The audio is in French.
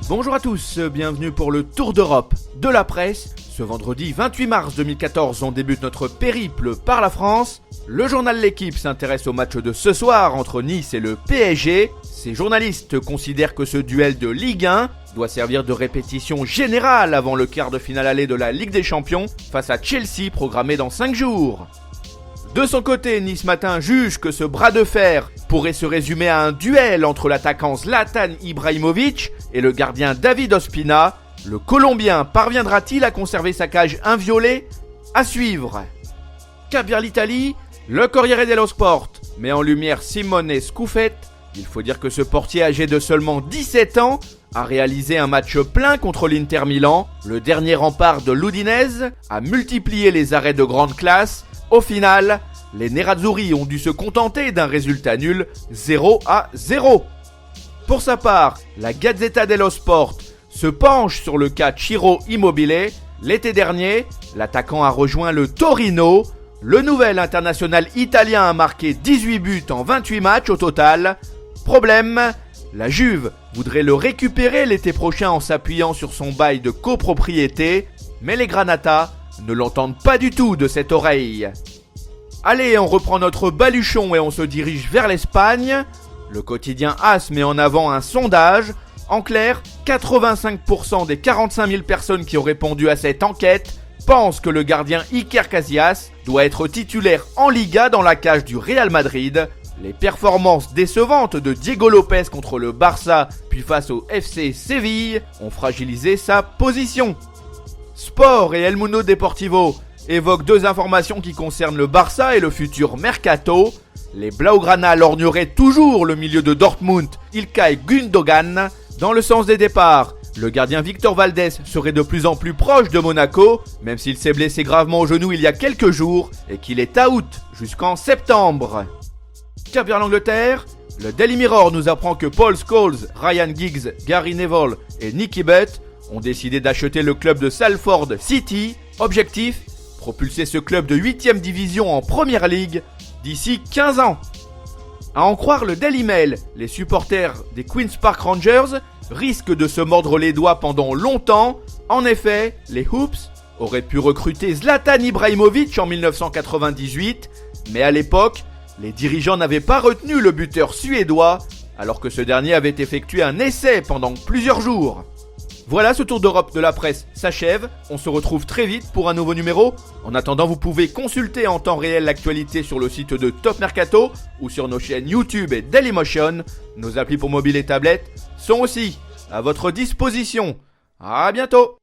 Bonjour à tous, bienvenue pour le Tour d'Europe de la presse. Ce vendredi 28 mars 2014, on débute notre périple par la France. Le journal L'Équipe s'intéresse au match de ce soir entre Nice et le PSG. Ces journalistes considèrent que ce duel de Ligue 1 doit servir de répétition générale avant le quart de finale aller de la Ligue des Champions face à Chelsea programmé dans 5 jours. De son côté, Nice Matin juge que ce bras de fer pourrait se résumer à un duel entre l'attaquant Zlatan Ibrahimovic et le gardien David Ospina. Le Colombien parviendra-t-il à conserver sa cage inviolée? À suivre. Cap vers l'Italie, le Corriere dello Sport met en lumière Simone Scuffet. Il faut dire que ce portier âgé de seulement 17 ans a réalisé un match plein contre l'Inter Milan. Le dernier rempart de l'Udinese a multiplié les arrêts de grande classe. Au final, les Nerazzurri ont dû se contenter d'un résultat nul 0-0. Pour sa part, la Gazzetta dello Sport se penche sur le cas Ciro Immobile. L'été dernier, l'attaquant a rejoint le Torino. Le nouvel international italien a marqué 18 buts en 28 matchs au total. Problème, la Juve voudrait le récupérer l'été prochain en s'appuyant sur son bail de copropriété, mais les Granatas ne l'entendent pas du tout de cette oreille. Allez, on reprend notre baluchon et on se dirige vers l'Espagne. Le quotidien AS met en avant un sondage. En clair, 85% des 45 000 personnes qui ont répondu à cette enquête pensent que le gardien Iker Casillas doit être titulaire en Liga dans la cage du Real Madrid. Les performances décevantes de Diego Lopez contre le Barça puis face au FC Séville ont fragilisé sa position. Sport et El Mundo Deportivo évoquent deux informations qui concernent le Barça et le futur mercato. Les Blaugrana lorgneraient toujours le milieu de Dortmund, Ilkay Gundogan. Dans le sens des départs, le gardien Victor Valdés serait de plus en plus proche de Monaco, même s'il s'est blessé gravement au genou il y a quelques jours et qu'il est out jusqu'en septembre. Cap vers l'Angleterre, le Daily Mirror nous apprend que Paul Scholes, Ryan Giggs, Gary Neville et Nicky Butt ont décidé d'acheter le club de Salford City. Objectif, propulser ce club de 8ème division en Premier League d'ici 15 ans. À en croire le Daily Mail, les supporters des Queen's Park Rangers risquent de se mordre les doigts pendant longtemps. En effet, les Hoops auraient pu recruter Zlatan Ibrahimovic en 1998, mais à l'époque, les dirigeants n'avaient pas retenu le buteur suédois, alors que ce dernier avait effectué un essai pendant plusieurs jours. Voilà, ce tour d'Europe de la presse s'achève. On se retrouve très vite pour un nouveau numéro. En attendant, vous pouvez consulter en temps réel l'actualité sur le site de Top Mercato ou sur nos chaînes YouTube et Dailymotion. Nos applis pour mobile et tablette sont aussi à votre disposition. À bientôt.